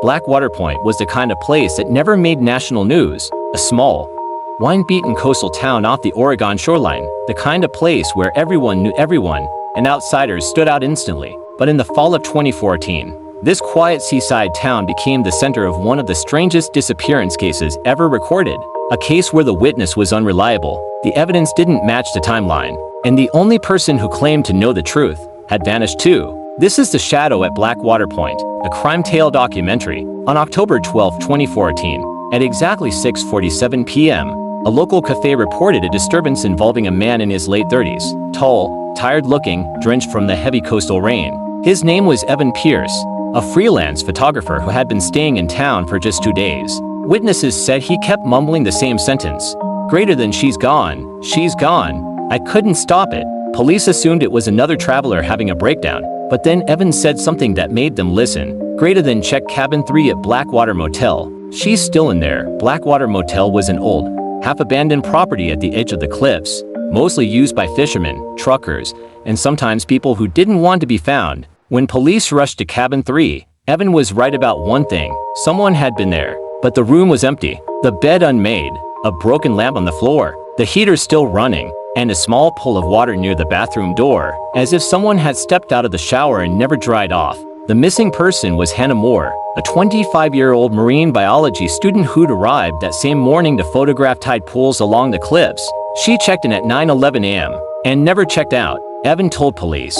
Blackwater Point was the kind of place that never made national news, a small, wine-beaten coastal town off the Oregon shoreline, the kind of place where everyone knew everyone, and outsiders stood out instantly. But in the fall of 2014, this quiet seaside town became the center of one of the strangest disappearance cases ever recorded, a case where the witness was unreliable, the evidence didn't match the timeline, and the only person who claimed to know the truth had vanished too. This is The Shadow at Blackwater Point, a CrimeTale documentary. On October 12, 2014, at exactly 6:47 p.m., a local cafe reported a disturbance involving a man in his late 30s, tall, tired-looking, drenched from the heavy coastal rain. His name was Evan Pierce, a freelance photographer who had been staying in town for just 2 days. Witnesses said he kept mumbling the same sentence, "Greater than she's gone, she's gone. I couldn't stop it." Police assumed it was another traveler having a breakdown, but then Evan said something that made them listen. "Greater than check cabin 3 at Blackwater Motel. She's still in there." Blackwater Motel was an old, half-abandoned property at the edge of the cliffs, mostly used by fishermen, truckers, and sometimes people who didn't want to be found. When police rushed to cabin 3, Evan was right about one thing: someone had been there. But the room was empty, the bed unmade, a broken lamp on the floor, the heater still running, and a small pool of water near the bathroom door, as if someone had stepped out of the shower and never dried off. The missing person was Hannah Moore, a 25-year-old marine biology student who'd arrived that same morning to photograph tide pools along the cliffs. She checked in at 9:11 a.m. and never checked out, Evan told police.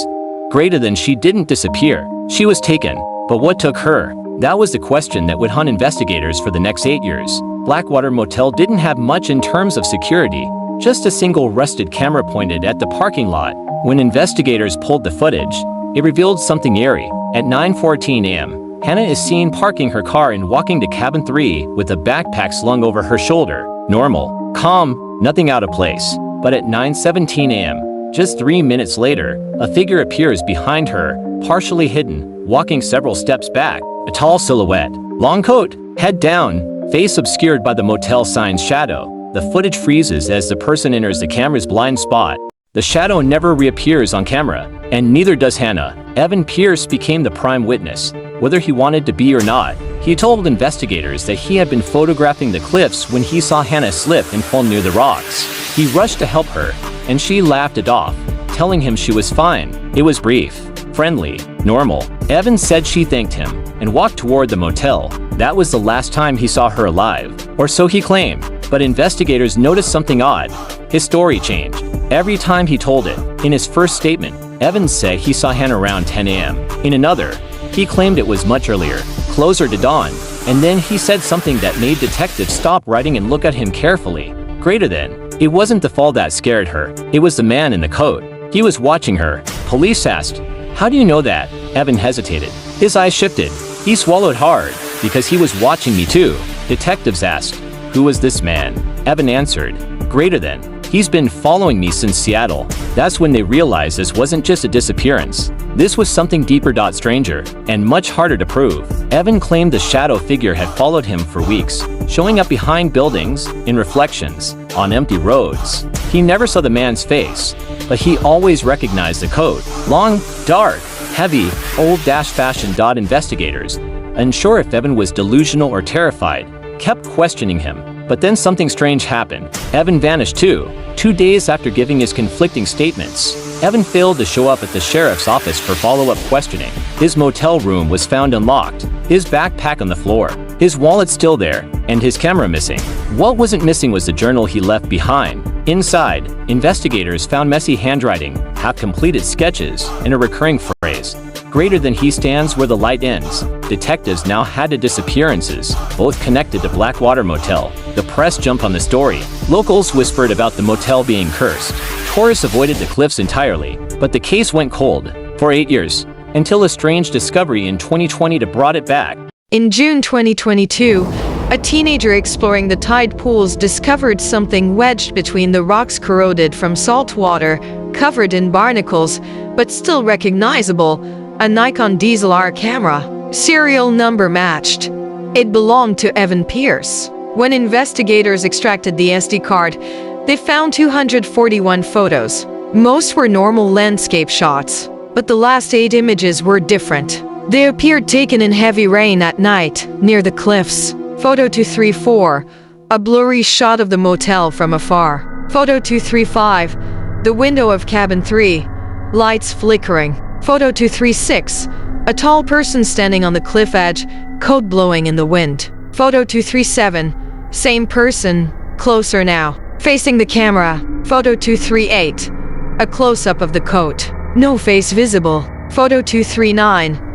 Greater than she didn't disappear, she was taken. But what took her? That was the question that would haunt investigators for the next 8 years. Blackwater Motel didn't have much in terms of security, just a single rusted camera pointed at the parking lot. When investigators pulled the footage, it revealed something eerie. At 9:14 a.m., Hannah is seen parking her car and walking to cabin 3 with a backpack slung over her shoulder. Normal, calm, nothing out of place. But at 9:17 a.m., just 3 minutes later, a figure appears behind her, partially hidden, walking several steps back. A tall silhouette, long coat, head down, face obscured by the motel sign's shadow. The footage freezes as the person enters the camera's blind spot. The shadow never reappears on camera, and neither does Hannah. Evan Pierce became the prime witness, whether he wanted to be or not. He told investigators that he had been photographing the cliffs when he saw Hannah slip and fall near the rocks. He rushed to help her, and she laughed it off, telling him she was fine. It was brief, friendly, normal. Evan said she thanked him and walked toward the motel. That was the last time he saw her alive, or so he claimed. But investigators noticed something odd. His story changed every time he told it. In his first statement, Evans said he saw Hannah around 10 a.m. In another, he claimed it was much earlier, closer to dawn. And then he said something that made detectives stop writing and look at him carefully. Greater than. It wasn't the fall that scared her. It was the man in the coat. He was watching her. Police asked, "How do you know that?" Evan hesitated. His eyes shifted. He swallowed hard, because he was watching me too. Detectives asked, "Who was this man?" Evan answered, "Greater than. He's been following me since Seattle." That's when they realized this wasn't just a disappearance. This was something deeper, stranger, and much harder to prove. Evan claimed the shadow figure had followed him for weeks, showing up behind buildings, in reflections, on empty roads. He never saw the man's face, but he always recognized the coat. Long, dark, heavy, old-fashioned. Investigators, unsure if Evan was delusional or terrified, kept questioning him. But then something strange happened. Evan vanished too. 2 days after giving his conflicting statements, Evan failed to show up at the sheriff's office for follow-up questioning. His motel room was found unlocked, his backpack on the floor, his wallet still there, and his camera missing. What wasn't missing was the journal he left behind. Inside, investigators found messy handwriting, half-completed sketches, and a recurring phrase, "Greater than he stands where the light ends." Detectives now had the disappearances, both connected to Blackwater Motel. The press jumped on the story. Locals whispered about the motel being cursed. Tourists avoided the cliffs entirely, but the case went cold for 8 years, until a strange discovery in 2020 brought it back. In June 2022, a teenager exploring the tide pools discovered something wedged between the rocks, corroded from salt water, covered in barnacles, but still recognizable: a Nikon DSLR camera. Serial number matched. It belonged to Evan Pierce. When investigators extracted the SD card, they found 241 photos. Most were normal landscape shots, but the last 8 images were different. They appeared taken in heavy rain at night, near the cliffs. Photo 234. A blurry shot of the motel from afar. Photo 235. The window of cabin 3. Lights flickering. Photo 236. A tall person standing on the cliff edge, coat blowing in the wind. Photo 237. Same person, closer now, facing the camera. Photo 238. A close-up of the coat. No face visible. Photo 239.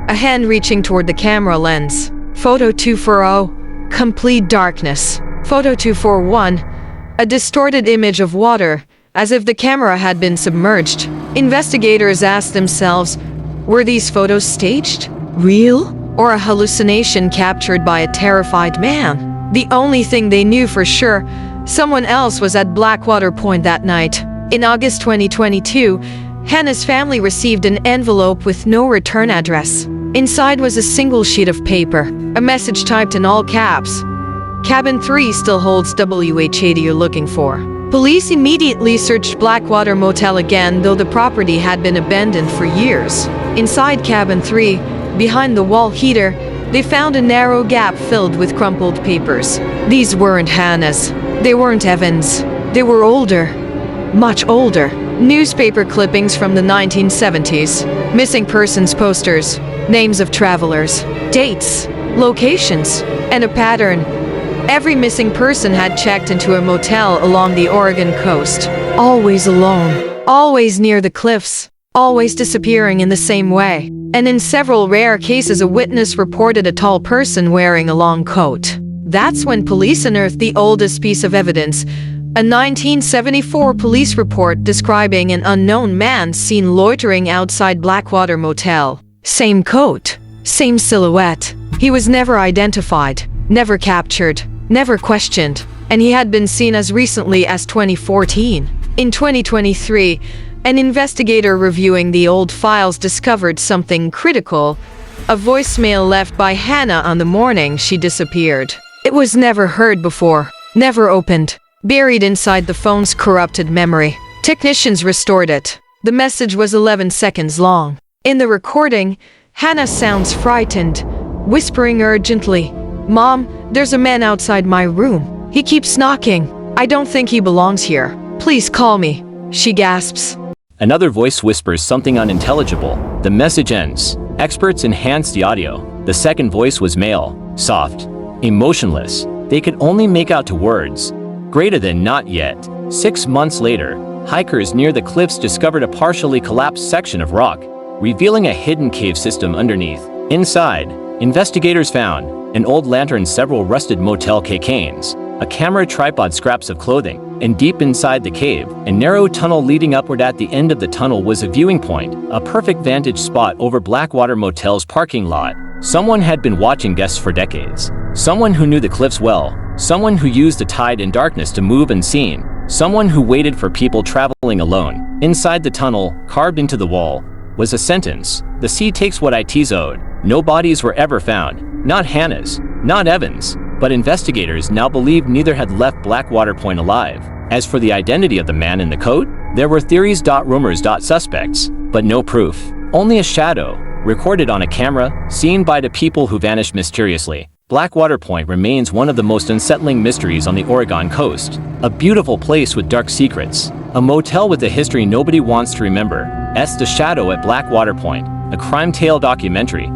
A hand reaching toward the camera lens. Photo 240. Complete darkness. Photo 241. A distorted image of water, as if the camera had been submerged. Investigators asked themselves, were these photos staged, real, or a hallucination captured by a terrified man? The only thing they knew for sure, someone else was at Blackwater Point that night. In August 2022, Hannah's family received an envelope with no return address. Inside was a single sheet of paper, a message typed in all caps. Cabin 3 still holds WH-80 you're looking for. Police immediately searched Blackwater Motel again, though the property had been abandoned for years. Inside Cabin 3, behind the wall heater, they found a narrow gap filled with crumpled papers. These weren't Hannah's. They weren't Evan's. They were older. Much older. Newspaper clippings from the 1970s. Missing persons posters. Names of travelers. Dates. Locations. And a pattern. Every missing person had checked into a motel along the Oregon coast. Always alone. Always near the cliffs. Always disappearing in the same way. And in several rare cases, a witness reported a tall person wearing a long coat. That's when police unearthed the oldest piece of evidence, a 1974 police report describing an unknown man seen loitering outside Blackwater Motel. Same coat. Same silhouette. He was never identified. Never captured. Never questioned. And he had been seen as recently as 2014. In 2023, an investigator reviewing the old files discovered something critical. A voicemail left by Hannah on the morning she disappeared. It was never heard before. Never opened. Buried inside the phone's corrupted memory. Technicians restored it. The message was 11 seconds long. In the recording, Hannah sounds frightened, whispering urgently, "Mom, there's a man outside my room. He keeps knocking. I don't think he belongs here. Please call me," she gasps. Another voice whispers something unintelligible. The message ends. Experts enhanced the audio. The second voice was male, soft, emotionless. They could only make out two words. Greater than not yet. 6 months later, hikers near the cliffs discovered a partially collapsed section of rock, revealing a hidden cave system underneath. Inside, investigators found an old lantern, several rusted motel canes, a camera tripod, scraps of clothing, and deep inside the cave, a narrow tunnel leading upward. At the end of the tunnel was a viewing point, a perfect vantage spot over Blackwater Motel's parking lot. Someone had been watching guests for decades. Someone who knew the cliffs well. Someone who used the tide and darkness to move unseen. Someone who waited for people traveling alone. Inside the tunnel, carved into the wall, was a sentence. "The sea takes what it owed." No bodies were ever found. Not Hannah's. Not Evan's. But investigators now believe neither had left Blackwater Point alive. As for the identity of the man in the coat, there were theories, rumors, suspects, but no proof. Only a shadow, recorded on a camera, seen by the people who vanished mysteriously. Blackwater Point remains one of the most unsettling mysteries on the Oregon coast. A beautiful place with dark secrets. A motel with a history nobody wants to remember. The Shadow at Blackwater Point, a CrimeTale documentary.